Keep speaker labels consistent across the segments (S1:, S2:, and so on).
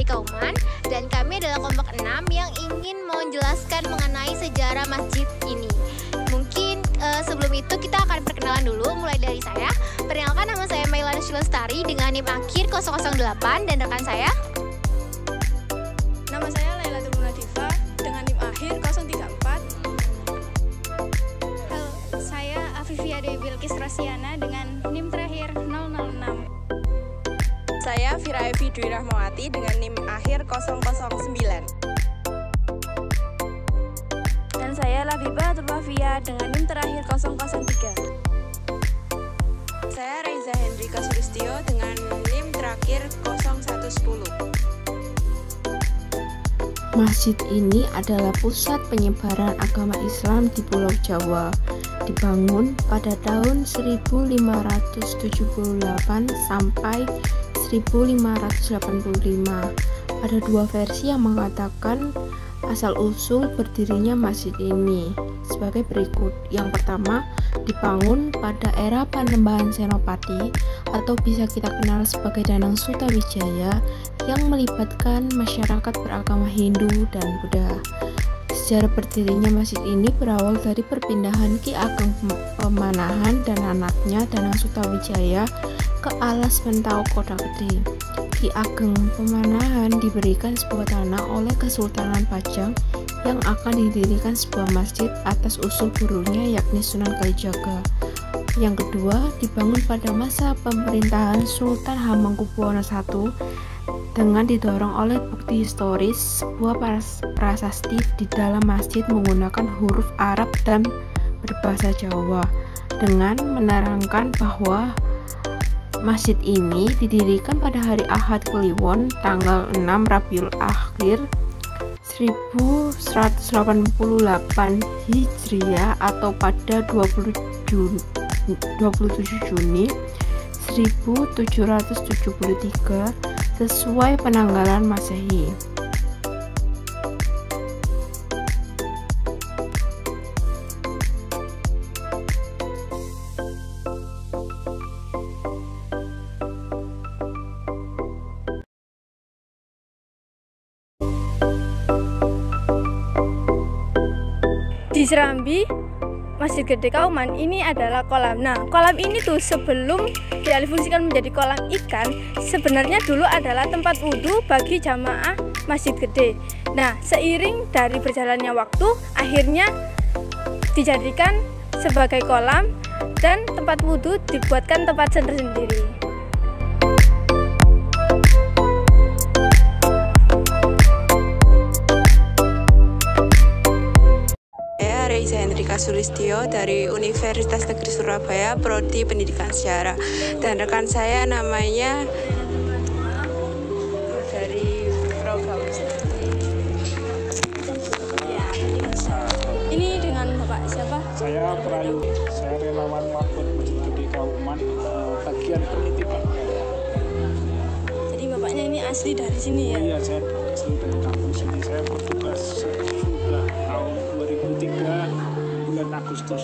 S1: Kauman, dan kami adalah kelompok 6 yang ingin menjelaskan mengenai sejarah masjid ini. Mungkin sebelum itu kita akan perkenalan dulu, mulai dari saya. Perkenalkan, nama saya Mailana Shilastari dengan NIM akhir 008, dan rekan saya.
S2: Nama saya Lailatul Munadifa dengan NIM akhir 034.
S3: Halo, saya Afifia Dewi Bilkis Rosiana dengan NIM terakhir 006.
S2: Saya Fira Evi Dwi Rahmawati dengan NIM akhir 009.
S3: Dan saya Labiba Turwafia dengan NIM terakhir 003.
S2: Saya Reza Hendrika Sulistyo dengan NIM terakhir 0110.
S4: Masjid ini adalah pusat penyebaran agama Islam di Pulau Jawa. Dibangun pada tahun 1578 sampai 1585. Ada dua versi yang mengatakan asal-usul berdirinya masjid ini sebagai berikut. Yang pertama, dibangun pada era Panembahan Senopati atau bisa kita kenal sebagai Danang Sutawijaya yang melibatkan masyarakat beragama Hindu dan Buddha. Sejarah berdirinya masjid ini berawal dari perpindahan Ki Ageng Pemanahan dan anaknya Danang Sutawijaya ke Alas Mentau Kota Gede. Ki Ageng Pemanahan diberikan sebuah tanah oleh Kesultanan Pajang yang akan didirikan sebuah masjid atas usul gurunya yakni Sunan Kalijaga. Yang kedua, dibangun pada masa pemerintahan Sultan Hamengkubuwono I dengan didorong oleh bukti historis sebuah prasasti di dalam masjid menggunakan huruf Arab dan berbahasa Jawa dengan menerangkan bahwa masjid ini didirikan pada hari Ahad Kliwon tanggal 6 Rabiul Akhir 1188 Hijriah atau pada 27 Juni 1773 sesuai penanggalan Masehi.
S3: Di Serambi, Masjid Gede Kauman ini adalah kolam. Nah, kolam ini tuh sebelum dialihfungsikan menjadi kolam ikan, sebenarnya dulu adalah tempat wudhu bagi jamaah Masjid Gede. Nah, seiring dari berjalannya waktu, akhirnya dijadikan sebagai kolam dan tempat wudhu dibuatkan tempat sendiri-sendiri.
S2: Reza Hendrika Sulistyo dari Universitas Negeri Surabaya, Prodi Pendidikan Sejarah, dan rekan saya namanya dari program
S3: Ini dengan Bapak siapa?
S5: Saya Prayu, saya relawan Mahfud Masjid Gede Kauman, bagian penitipan.
S3: Jadi bapaknya ini asli dari sini ya?
S5: Iya, saya asli dari kampung sini. Saya bertugas sudah tahun 2003 bulan Agustus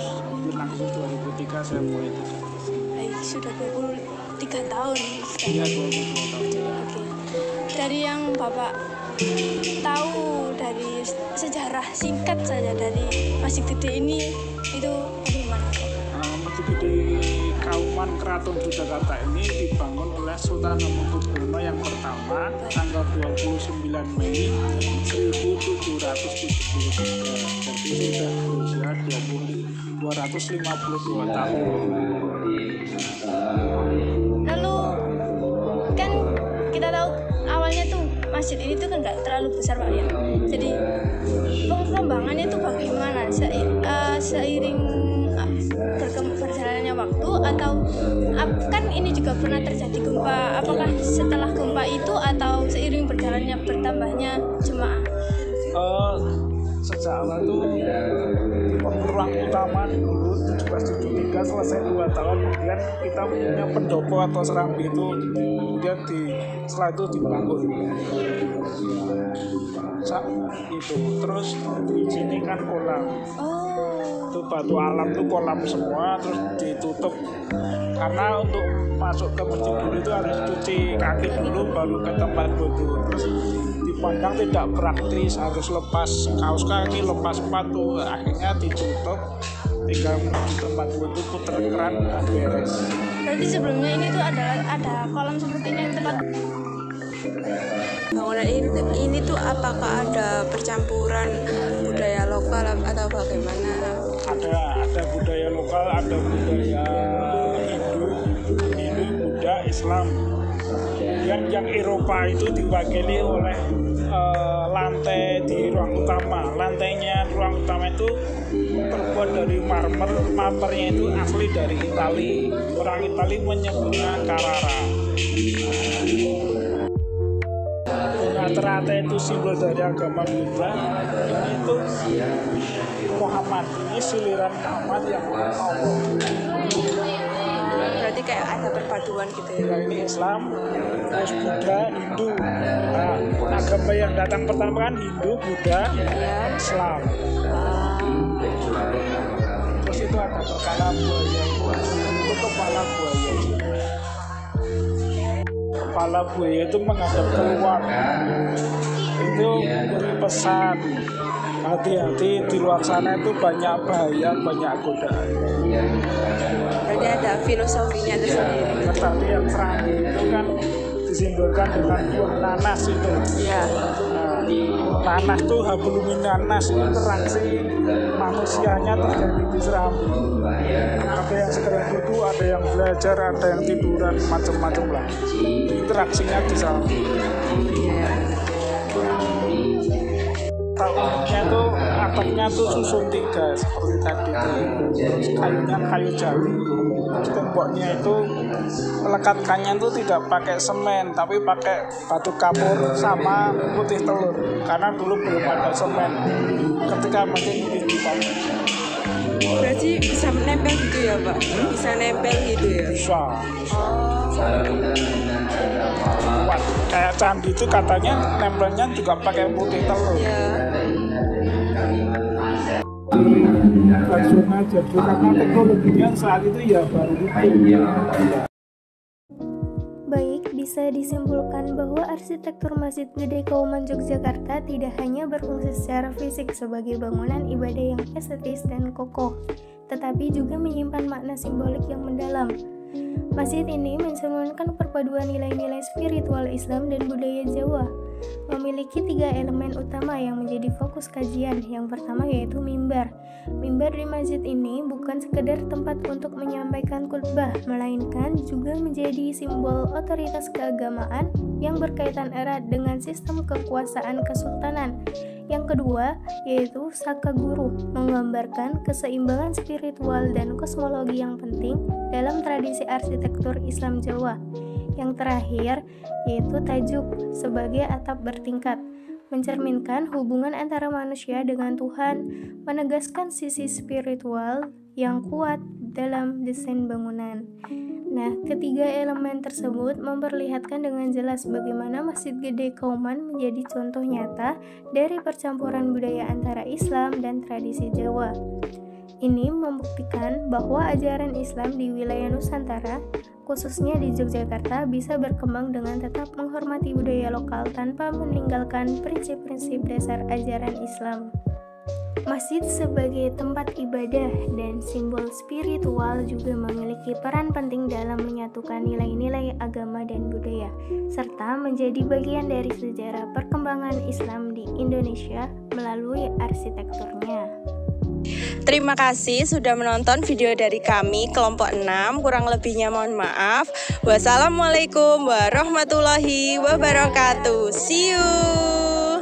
S5: 2003 saya mulai tugas.
S3: Baik, sudah 23 tahun.
S5: Iya, 22 tahun.
S3: Oke. Dari yang Bapak tahu dari sejarah singkat saja dari Masjid Gede ini, itu bagaimana?
S5: Masjid Gede Kauman Keraton Yogyakarta ini dibangun oleh Sultan Hamengkubuwono yang pertama tanggal 29 Mei 1773. Jadi sudah berusia 252 tahun.
S3: Lalu kan kita tahu awalnya tuh masjid ini tuh kan nggak terlalu besar Pak ya. Jadi pengembangannya tuh bagaimana? Seiring berjalannya waktu atau kan ini juga pernah terjadi gempa? Apakah setelah gempa itu atau seiring berjalannya bertambahnya jemaah?
S5: Sejak awal tuh ruang utama dulu 1773 selesai 2 tahun, kemudian kita punya pendopo atau serambi itu, kemudian setelah itu dibangun itu terus di sini kan kolam.
S3: Oh.
S5: Itu batu alam itu kolam semua, terus ditutup karena untuk masuk ke masjid dulu itu harus cuci kaki dulu baru ke tempat wudhu. Terus dipandang tidak praktis, harus lepas kaos kaki, lepas sepatu, akhirnya ditutup, tinggal di tempat wudhu puter keran dan beres.
S3: Berarti sebelumnya ini tuh ada kolam seperti ini yang tempat
S2: bangunan ini tuh apakah ada percampuran budaya lokal atau bagaimana?
S5: Ada budaya lokal, ada budaya Hindu, Buddha, Islam. Kemudian yang Eropa itu diwakili oleh lantai di ruang utama. Lantainya ruang utama itu terbuat dari marmer. Marmernya itu asli dari Itali. Orang Itali menyebutnya Carrara. Teratai itu simbol dari agama Buddha. Ini itu Muhammad, ini siliran Muhammad yang Allah.
S2: Berarti kayak ada perpaduan gitu ya.
S5: Nah, ini Islam, terus Buddha, Hindu. Nah, agama yang datang pertama kan Hindu, Buddha, Islam. Terus itu ada kepala buaya, itu kepala buaya. Kepala buaya itu menghadap keluar. Itu beri pesan, hati-hati di luar sana itu banyak bahaya, banyak godaan.
S2: Berarti ada filosofinya tersendiri.
S5: Tetapi yang serambi itu kan disimbolkan dengan buah nanas itu.
S2: Iya.
S5: Nah, nanas itu habluminanas, itu interaksi manusianya terjadi di Serambi. Ada yang sekedar duduk, ada yang belajar, ada yang tiduran, macam-macam lah. Interaksinya di Serambi. Tahunnya tuh atapnya tuh susun 3 seperti tadi. Terus kayunya kayu jati. Temboknya itu melekatkannya itu tidak pakai semen tapi pakai batu kapur sama putih telur karena dulu belum ada semen ketika masih dipakai.
S2: Berarti bisa nempel gitu ya Pak? Bisa nempel gitu ya?
S5: Bisa. Kuat. Kayak candi itu katanya nempelnya juga pakai putih telur.
S2: Ya.
S5: Langsung aja karena teknologinya saat itu ya baru itu.
S6: Baik, bisa disimpulkan bahwa arsitektur Masjid Gede Kauman Yogyakarta tidak hanya berfungsi secara fisik sebagai bangunan ibadah yang estetis dan kokoh, tetapi juga menyimpan makna simbolik yang mendalam. Masjid ini mencerminkan perpaduan nilai-nilai spiritual Islam dan budaya Jawa. Memiliki 3 elemen utama yang menjadi fokus kajian. Yang pertama yaitu mimbar. Mimbar di masjid ini bukan sekedar tempat untuk menyampaikan khutbah, melainkan juga menjadi simbol otoritas keagamaan yang berkaitan erat dengan sistem kekuasaan kesultanan. Yang kedua yaitu saka guru, menggambarkan keseimbangan spiritual dan kosmologi yang penting dalam tradisi arsitektur Islam Jawa. Yang terakhir yaitu tajuk sebagai atap bertingkat, mencerminkan hubungan antara manusia dengan Tuhan, menegaskan sisi spiritual yang kuat dalam desain bangunan. Nah, ketiga elemen tersebut memperlihatkan dengan jelas bagaimana Masjid Gede Kauman menjadi contoh nyata dari percampuran budaya antara Islam dan tradisi Jawa. Ini membuktikan bahwa ajaran Islam di wilayah Nusantara, khususnya di Yogyakarta, bisa berkembang dengan tetap menghormati budaya lokal tanpa meninggalkan prinsip-prinsip dasar ajaran Islam. Masjid sebagai tempat ibadah dan simbol spiritual juga memiliki peran penting dalam menyatukan nilai-nilai agama dan budaya, serta menjadi bagian dari sejarah perkembangan Islam di Indonesia melalui arsitekturnya.
S2: Terima kasih sudah menonton video dari kami kelompok 6. Kurang lebihnya mohon maaf. Wassalamualaikum warahmatullahi wabarakatuh. See you.